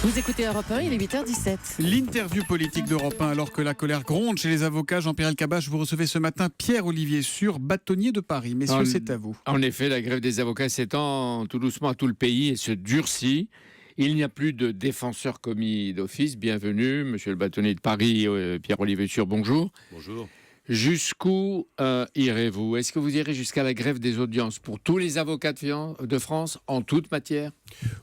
Vous écoutez Europe 1, il est 8h17. L'interview politique d'Europe 1, alors que la colère gronde chez les avocats. Jean-Pierre Elkabbach, vous recevez ce matin Pierre-Olivier Sur, bâtonnier de Paris. Messieurs, c'est à vous. En effet, la grève des avocats s'étend tout doucement à tout le pays et se durcit. Il n'y a plus de défenseurs commis d'office. Bienvenue, monsieur le bâtonnier de Paris, Pierre-Olivier Sur, bonjour. Bonjour. Jusqu'où irez-vous? Est-ce que vous irez jusqu'à la grève des audiences pour tous les avocats de France, en toute matière?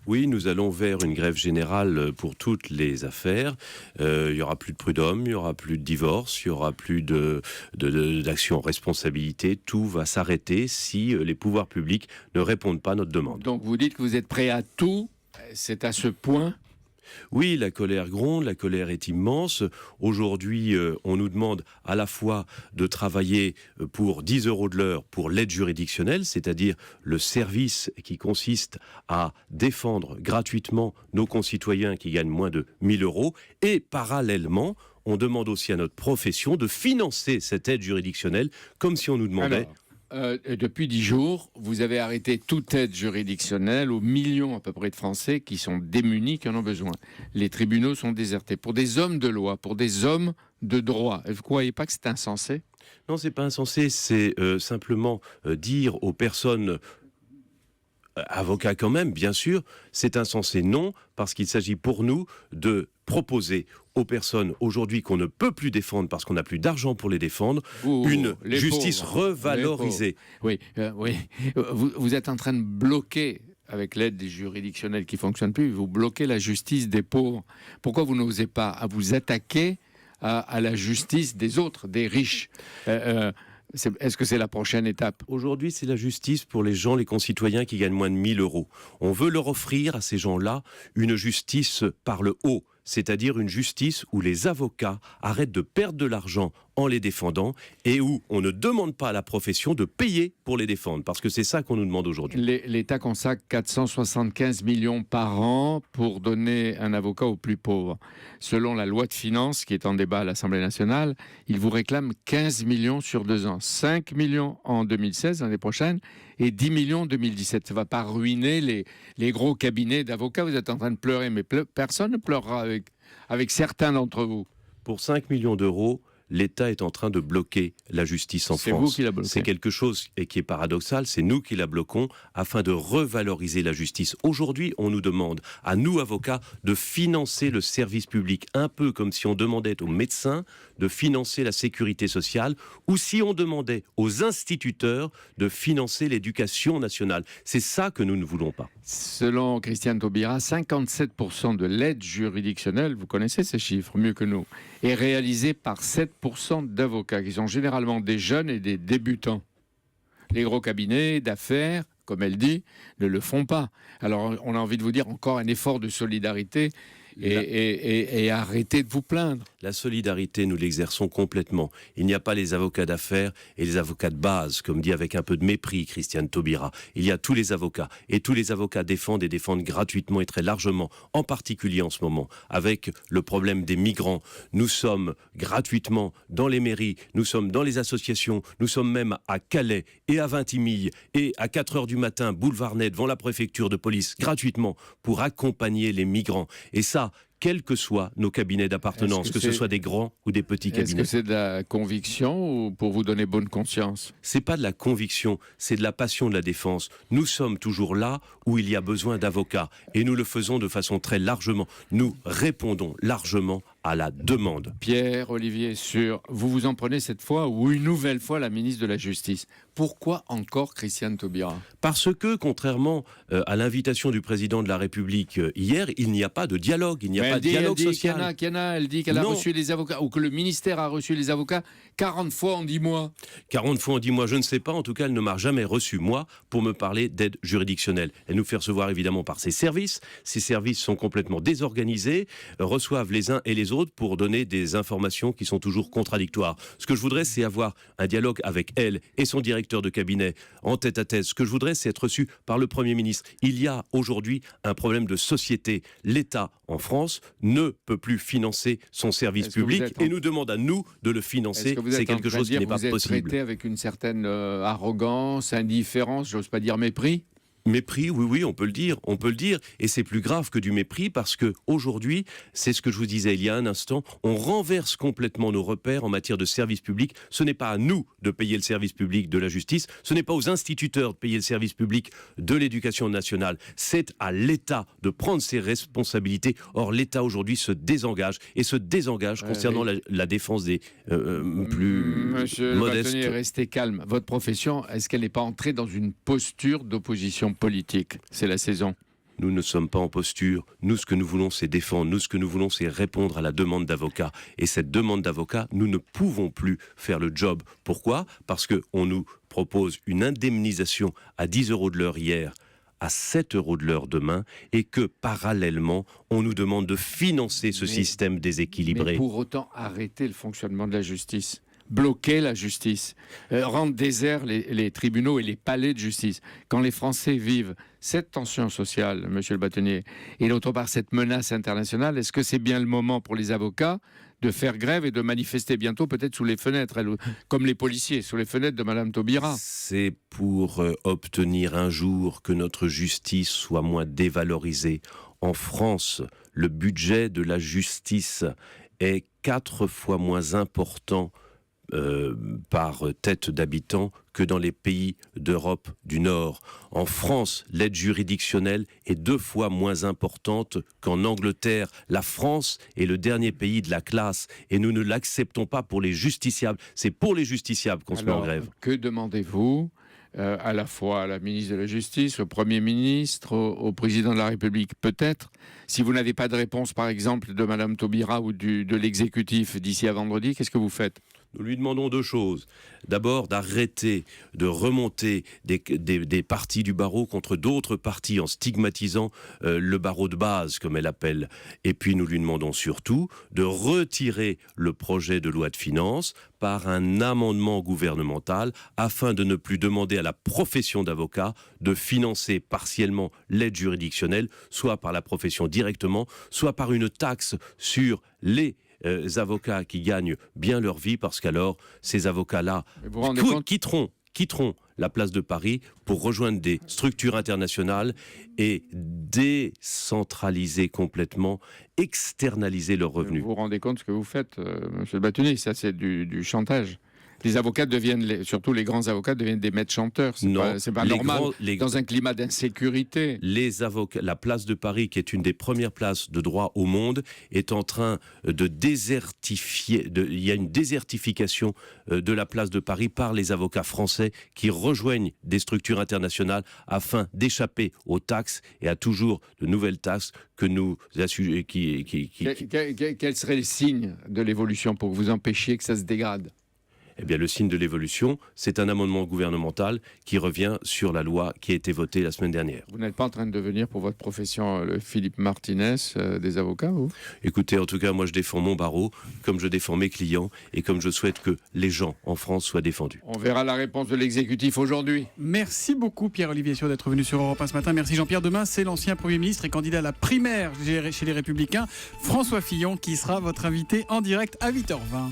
Oui, nous allons vers une grève générale pour toutes les affaires. Il n'y aura plus de prud'homme, il n'y aura plus de divorce, il n'y aura plus d'action en responsabilité. Tout va s'arrêter si les pouvoirs publics ne répondent pas à notre demande. Donc vous dites que vous êtes prêt à tout. C'est à ce point? Oui, la colère gronde, la colère est immense. Aujourd'hui, on nous demande à la fois de travailler pour 10 € de l'heure pour l'aide juridictionnelle, c'est-à-dire le service qui consiste à défendre gratuitement nos concitoyens qui gagnent moins de 1 000 €. Et parallèlement, on demande aussi à notre profession de financer cette aide juridictionnelle comme si on nous demandait... Depuis 10 jours, vous avez arrêté toute aide juridictionnelle aux millions à peu près de Français qui sont démunis, qui en ont besoin. Les tribunaux sont désertés. Pour des hommes de loi, pour des hommes de droit, vous ne croyez pas que c'est insensé? Non, c'est pas insensé, c'est simplement dire aux personnes... Avocat quand même, bien sûr, c'est insensé non, parce qu'il s'agit pour nous de proposer aux personnes aujourd'hui qu'on ne peut plus défendre parce qu'on n'a plus d'argent pour les défendre, une justice revalorisée. Oui. Vous êtes en train de bloquer, avec l'aide des juridictionnels qui ne fonctionnent plus, vous bloquez la justice des pauvres. Pourquoi vous n'osez pas vous attaquer à la justice des autres, des riches? Est-ce que c'est la prochaine étape? Aujourd'hui, c'est la justice pour les gens, les concitoyens qui gagnent moins de 1 000 €. On veut leur offrir à ces gens-là une justice par le haut, c'est-à-dire une justice où les avocats arrêtent de perdre de l'argent en les défendant et où on ne demande pas à la profession de payer pour les défendre, parce que c'est ça qu'on nous demande aujourd'hui. L'État consacre 475 millions par an pour donner un avocat aux plus pauvres. Selon la loi de finances qui est en débat à l'Assemblée nationale, il vous réclame 15 millions sur 2 ans. 5 millions en 2016, l'année prochaine, et 10 millions en 2017. Ça ne va pas ruiner les gros cabinets d'avocats. Vous êtes en train de pleurer, mais personne ne pleurera avec certains d'entre vous. Pour 5 millions d'euros, l'État est en train de bloquer la justice en France. C'est vous qui la bloquez. C'est quelque chose qui est paradoxal, c'est nous qui la bloquons afin de revaloriser la justice. Aujourd'hui, on nous demande, à nous avocats, de financer le service public, un peu comme si on demandait aux médecins de financer la sécurité sociale, ou si on demandait aux instituteurs de financer l'éducation nationale. C'est ça que nous ne voulons pas. Selon Christiane Taubira, 57% de l'aide juridictionnelle, vous connaissez ces chiffres mieux que nous, est réalisée par 7% d'avocats, qui sont généralement des jeunes et des débutants. Les gros cabinets d'affaires, comme elle dit, ne le font pas. Alors on a envie de vous dire encore un effort de solidarité et arrêtez de vous plaindre. La solidarité, nous l'exerçons complètement. Il n'y a pas les avocats d'affaires et les avocats de base, comme dit avec un peu de mépris Christiane Taubira. Il y a tous les avocats. Et tous les avocats défendent et défendent gratuitement et très largement, en particulier en ce moment, avec le problème des migrants. Nous sommes gratuitement dans les mairies, nous sommes dans les associations, nous sommes même à Calais et à Vintimille et à 4 h du matin, boulevard Ney, devant la préfecture de police, gratuitement, pour accompagner les migrants. Et ça, quels que soient nos cabinets d'appartenance, que ce soit des grands ou des petits cabinets. Est-ce que c'est de la conviction ou pour vous donner bonne conscience? C'est pas de la conviction, c'est de la passion de la défense. Nous sommes toujours là où il y a besoin d'avocats et nous le faisons de façon très largement. Nous répondons largement à la demande. Pierre-Olivier Sur, vous vous en prenez cette fois ou une nouvelle fois la ministre de la Justice. Pourquoi encore Christiane Taubira? Parce que, contrairement à l'invitation du président de la République hier, il n'y a pas de dialogue, il n'y a pas de dialogue social. Elle dit qu'elle a reçu les avocats, ou que le ministère a reçu les avocats 40 fois en 10 mois. 40 fois en 10 mois, je ne sais pas. En tout cas, elle ne m'a jamais reçu, moi, pour me parler d'aide juridictionnelle. Elle nous fait recevoir évidemment par ses services. Ces services sont complètement désorganisés, reçoivent les uns et les autres pour donner des informations qui sont toujours contradictoires. Ce que je voudrais, c'est avoir un dialogue avec elle et son directeur de cabinet en tête à tête. Ce que je voudrais, c'est être reçu par le Premier ministre. Il y a aujourd'hui un problème de société. L'État, en France, ne peut plus financer son service public et nous demande à nous de le financer. C'est quelque chose qui n'est pas possible. Vous êtes traité avec une certaine arrogance, indifférence, j'ose pas dire mépris? Mépris, oui, on peut le dire, et c'est plus grave que du mépris parce que aujourd'hui, c'est ce que je vous disais il y a un instant, on renverse complètement nos repères en matière de service public. Ce n'est pas à nous de payer le service public de la justice, ce n'est pas aux instituteurs de payer le service public de l'éducation nationale, c'est à l'État de prendre ses responsabilités. Or, l'État aujourd'hui se désengage concernant la défense des plus Monsieur modestes. Bâtonnier, restez calme. Votre profession, est-ce qu'elle n'est pas entrée dans une posture d'opposition politique? C'est la saison. Nous ne sommes pas en posture. Nous, ce que nous voulons, c'est défendre. Nous, ce que nous voulons, c'est répondre à la demande d'avocat. Et cette demande d'avocat, nous ne pouvons plus faire le job. Pourquoi ? Parce qu'on nous propose une indemnisation à 10 € de l'heure hier, à 7 € de l'heure demain, et que parallèlement, on nous demande de financer ce système déséquilibré. Mais pour autant, arrêter le fonctionnement de la justice. Bloquer la justice, rendre déserts les tribunaux et les palais de justice. Quand les Français vivent cette tension sociale, monsieur le Bâtonnier, et d'autre part cette menace internationale, est-ce que c'est bien le moment pour les avocats de faire grève et de manifester bientôt peut-être sous les fenêtres, comme les policiers, sous les fenêtres de Madame Taubira? C'est pour obtenir un jour que notre justice soit moins dévalorisée. En France, le budget de la justice est 4 fois moins important par tête d'habitant que dans les pays d'Europe du Nord. En France, l'aide juridictionnelle est 2 fois moins importante qu'en Angleterre. La France est le dernier pays de la classe et nous ne l'acceptons pas pour les justiciables. C'est pour les justiciables qu'on se met en grève. Que demandez-vous à la fois à la ministre de la Justice, au Premier ministre, au Président de la République, peut-être? Si vous n'avez pas de réponse, par exemple, de Madame Taubira ou de l'exécutif d'ici à vendredi, qu'est-ce que vous faites? Nous lui demandons 2 choses. D'abord, d'arrêter de remonter des parties du barreau contre d'autres parties en stigmatisant le barreau de base, comme elle appelle. Et puis, nous lui demandons surtout de retirer le projet de loi de finances par un amendement gouvernemental afin de ne plus demander à la profession d'avocat de financer partiellement l'aide juridictionnelle, soit par la profession directement, soit par une taxe sur les avocats qui gagnent bien leur vie, parce qu'alors ces avocats-là quitteront la place de Paris pour rejoindre des structures internationales et décentraliser complètement, externaliser leurs revenus. Vous vous rendez compte de ce que vous faites, monsieur Bâtonnier? Ça, c'est du chantage. Les avocats deviennent, surtout les grands avocats, deviennent des maîtres chanteurs. C'est pas normal dans un climat d'insécurité. Les avocats, la place de Paris, qui est une des premières places de droit au monde, est en train de désertifier. Il y a une désertification de la place de Paris par les avocats français qui rejoignent des structures internationales afin d'échapper aux taxes et à toujours de nouvelles taxes que nous Quels seraient les signes de l'évolution pour que vous empêchiez que ça se dégrade? Eh bien, le signe de l'évolution, c'est un amendement gouvernemental qui revient sur la loi qui a été votée la semaine dernière. Vous n'êtes pas en train de devenir, pour votre profession, le Philippe Martinez des avocats, vous? Écoutez, en tout cas, moi, je défends mon barreau, comme je défends mes clients, et comme je souhaite que les gens en France soient défendus. On verra la réponse de l'exécutif aujourd'hui. Merci beaucoup Pierre-Olivier Siaud d'être venu sur Europe 1 ce matin. Merci Jean-Pierre. Demain, c'est l'ancien Premier ministre et candidat à la primaire chez les Républicains, François Fillon, qui sera votre invité en direct à 8h20.